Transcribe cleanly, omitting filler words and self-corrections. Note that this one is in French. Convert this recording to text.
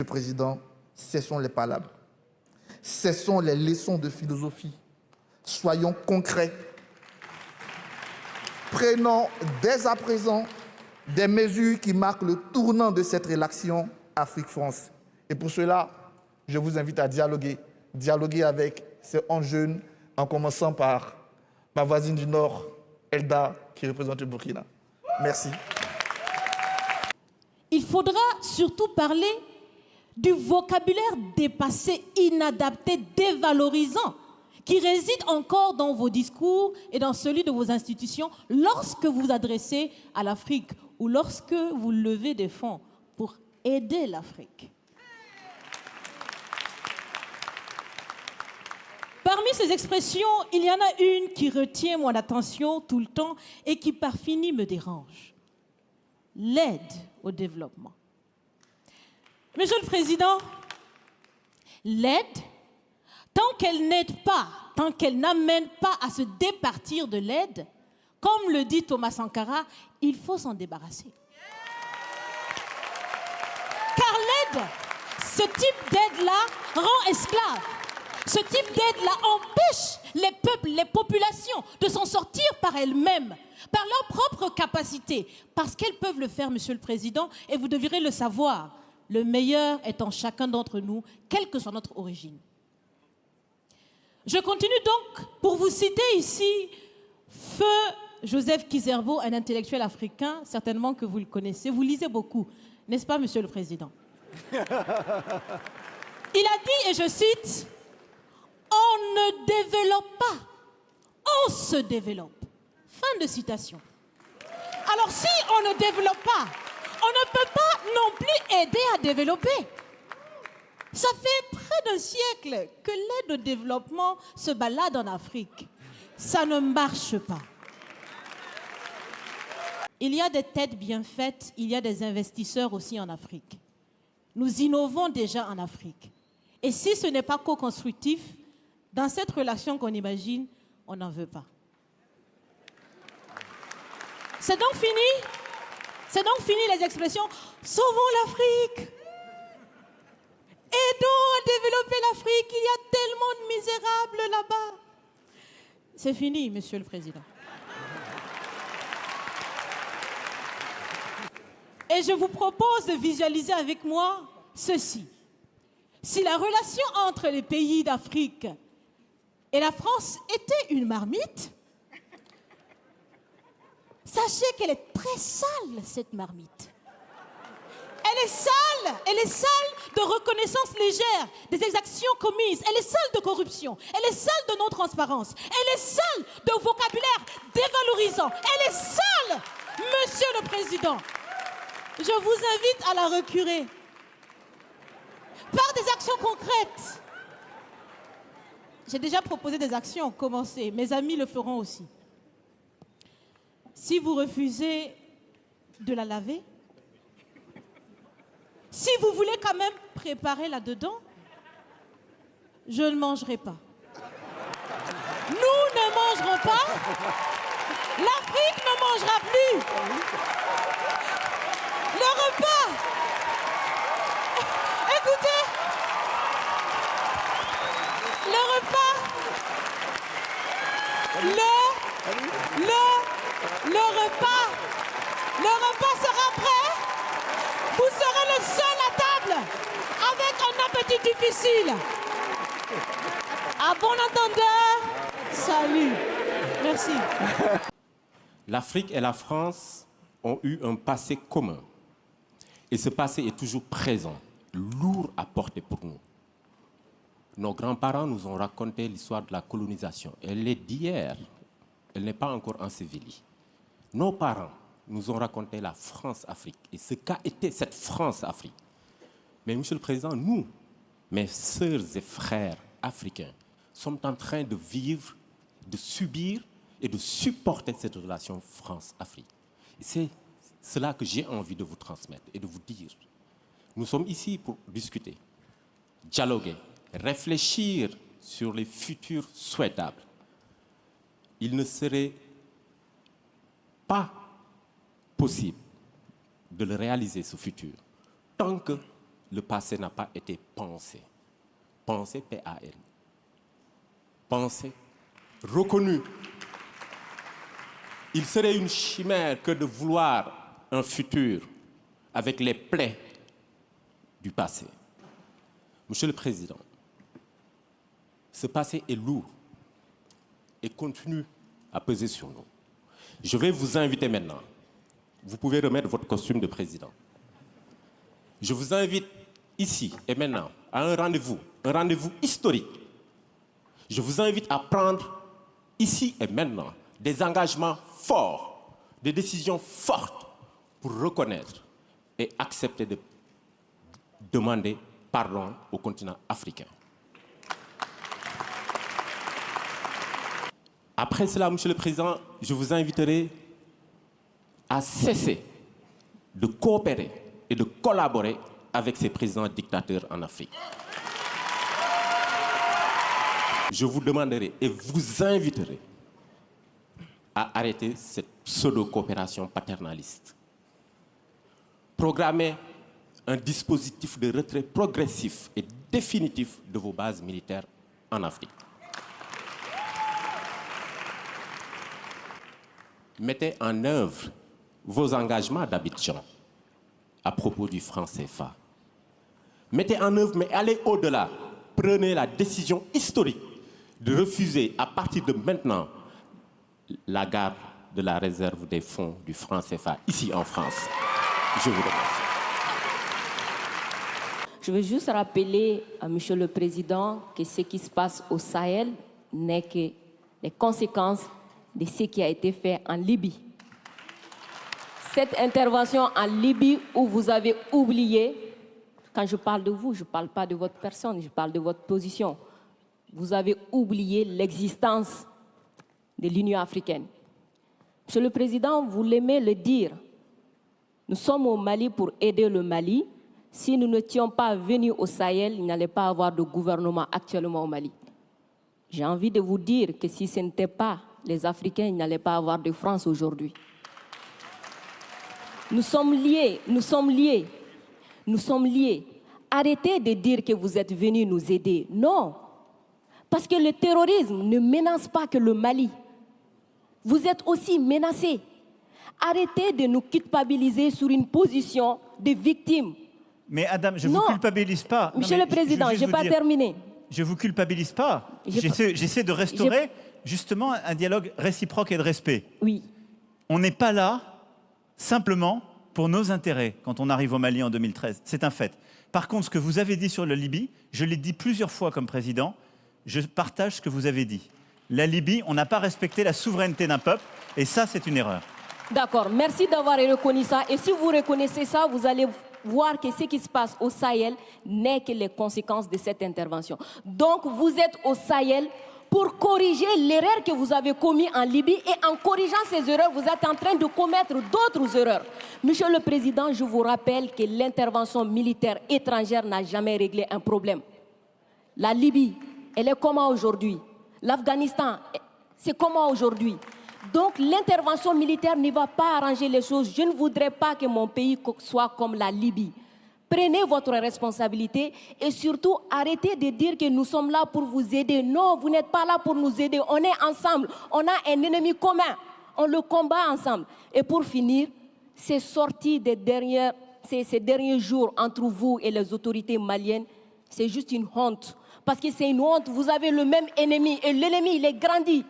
le Président, cessons les palabres. Cessons les leçons de philosophie. Soyons concrets. Prenons dès à présent des mesures qui marquent le tournant de cette relation Afrique-France. Et pour cela, je vous invite à dialoguer. Dialoguer avec ces 11 jeunes, en commençant par ma voisine du Nord, Elda, qui représente le Burkina. Merci. Il faudra surtout parler du vocabulaire dépassé, inadapté, dévalorisant, qui réside encore dans vos discours et dans celui de vos institutions lorsque vous vous adressez à l'Afrique ou lorsque vous levez des fonds pour aider l'Afrique. Parmi ces expressions, il y en a une qui retient mon attention tout le temps et qui par fini me dérange. L'aide au développement. Monsieur le Président, l'aide, tant qu'elle n'aide pas, tant qu'elle n'amène pas à se départir de l'aide, comme le dit Thomas Sankara, il faut s'en débarrasser. Car l'aide, ce type d'aide-là rend esclave. Ce type d'aide-là empêche les peuples, les populations de s'en sortir par elles-mêmes, par leur propre capacité, parce qu'elles peuvent le faire, Monsieur le Président, et vous devrez le savoir. Le meilleur est en chacun d'entre nous, quelle que soit notre origine. Je continue donc pour vous citer ici Feu Joseph Kizerbo, un intellectuel africain, certainement que vous le connaissez. Vous lisez beaucoup, n'est-ce pas, Monsieur le Président? Il a dit, et je cite, « On ne développe pas, on se développe. » Fin de citation. Alors si on ne développe pas, on ne peut pas non plus aider à développer. Ça fait près d'un siècle que l'aide au développement se balade en Afrique. Ça ne marche pas. Il y a des têtes bien faites, il y a des investisseurs aussi en Afrique. Nous innovons déjà en Afrique. Et si ce n'est pas co-constructif, dans cette relation qu'on imagine, on n'en veut pas. C'est donc fini les expressions « Sauvons l'Afrique !» Aidons à développer l'Afrique, il y a tellement de misérables là-bas. C'est fini, Monsieur le Président. Et je vous propose de visualiser avec moi ceci. Si la relation entre les pays d'Afrique et la France était une marmite, sachez qu'elle est très sale, cette marmite. Elle est sale de reconnaissance légère des exactions commises. Elle est sale de corruption. Elle est sale de non-transparence. Elle est sale de vocabulaire dévalorisant. Elle est sale, Monsieur le Président. Je vous invite à la recurer par des actions concrètes. J'ai déjà proposé des actions, commencez. Mes amis le feront aussi. Si vous refusez de la laver, si vous voulez quand même préparer là-dedans, je ne mangerai pas. Nous ne mangerons pas. L'Afrique ne mangera plus. Le repas. Écoutez. Le repas. Le repas sera prêt. Vous serez le seul à table avec un appétit difficile. À bon entendeur, salut. Merci. L'Afrique et la France ont eu un passé commun. Et ce passé est toujours présent, lourd à porter pour nous. Nos grands-parents nous ont raconté l'histoire de la colonisation. Elle est d'hier. Elle n'est pas encore ensevelie. Nos parents nous ont raconté la France-Afrique et ce qu'a été cette France-Afrique. Mais, Monsieur le Président, nous, mes sœurs et frères africains, sommes en train de vivre, de subir et de supporter cette relation France-Afrique. C'est cela que j'ai envie de vous transmettre et de vous dire. Nous sommes ici pour discuter, dialoguer, réfléchir sur les futurs souhaitables. Il ne serait pas possible de le réaliser, ce futur, tant que le passé n'a pas été pensé. Pensé, P-A-N. Pensé, reconnu. Il serait une chimère que de vouloir un futur avec les plaies du passé. Monsieur le Président, ce passé est lourd et continue à peser sur nous. Je vais vous inviter maintenant. Vous pouvez remettre votre costume de président. Je vous invite ici et maintenant à un rendez-vous historique. Je vous invite à prendre ici et maintenant des engagements forts, des décisions fortes pour reconnaître et accepter de demander pardon au continent africain. Après cela, Monsieur le Président, je vous inviterai à cesser de coopérer et de collaborer avec ces présidents dictateurs en Afrique. Je vous demanderai et vous inviterai à arrêter cette pseudo-coopération paternaliste. Programmez un dispositif de retrait progressif et définitif de vos bases militaires en Afrique. Mettez en œuvre vos engagements d'Abidjan à propos du franc CFA. Mettez en œuvre, mais allez au-delà. Prenez la décision historique de refuser à partir de maintenant la garde de la réserve des fonds du franc CFA ici en France. Je vous remercie. Je veux juste rappeler à Monsieur le Président que ce qui se passe au Sahel n'est que les conséquences de ce qui a été fait en Libye. Cette intervention en Libye où vous avez oublié, quand je parle de vous, je ne parle pas de votre personne, je parle de votre position. Vous avez oublié l'existence de l'Union africaine. Monsieur le Président, vous l'aimez le dire. Nous sommes au Mali pour aider le Mali. Si nous n'étions pas venus au Sahel, il n'allait pas avoir de gouvernement actuellement au Mali. J'ai envie de vous dire que si ce n'était pas les Africains, il n'allait pas avoir de France aujourd'hui. Nous sommes liés, nous sommes liés, nous sommes liés. Arrêtez de dire que vous êtes venus nous aider. Non, parce que le terrorisme ne menace pas que le Mali. Vous êtes aussi menacés. Arrêtez de nous culpabiliser sur une position de victime. Mais Adam, je ne vous culpabilise pas. Monsieur le Président, je n'ai pas terminé. Je ne vous culpabilise pas. J'essaie de restaurer justement un dialogue réciproque et de respect. Oui. On n'est pas là simplement pour nos intérêts quand on arrive au Mali en 2013. C'est un fait. Par contre, ce que vous avez dit sur la Libye, je l'ai dit plusieurs fois comme président, je partage ce que vous avez dit. La Libye, on n'a pas respecté la souveraineté d'un peuple et ça, c'est une erreur. D'accord, merci d'avoir reconnu ça. Et si vous reconnaissez ça, vous allez voir que ce qui se passe au Sahel n'est que les conséquences de cette intervention. Donc, vous êtes au Sahel pour corriger l'erreur que vous avez commise en Libye et en corrigeant ces erreurs, vous êtes en train de commettre d'autres erreurs. Monsieur le Président, je vous rappelle que l'intervention militaire étrangère n'a jamais réglé un problème. La Libye, elle est comment aujourd'hui? L'Afghanistan, c'est comment aujourd'hui? Donc l'intervention militaire ne va pas arranger les choses. Je ne voudrais pas que mon pays soit comme la Libye. Prenez votre responsabilité et surtout arrêtez de dire que nous sommes là pour vous aider. Non, vous n'êtes pas là pour nous aider. On est ensemble. On a un ennemi commun. On le combat ensemble. Et pour finir, ces sorties ces derniers jours entre vous et les autorités maliennes, c'est juste une honte. Parce que c'est une honte. Vous avez le même ennemi et l'ennemi, il est grandi.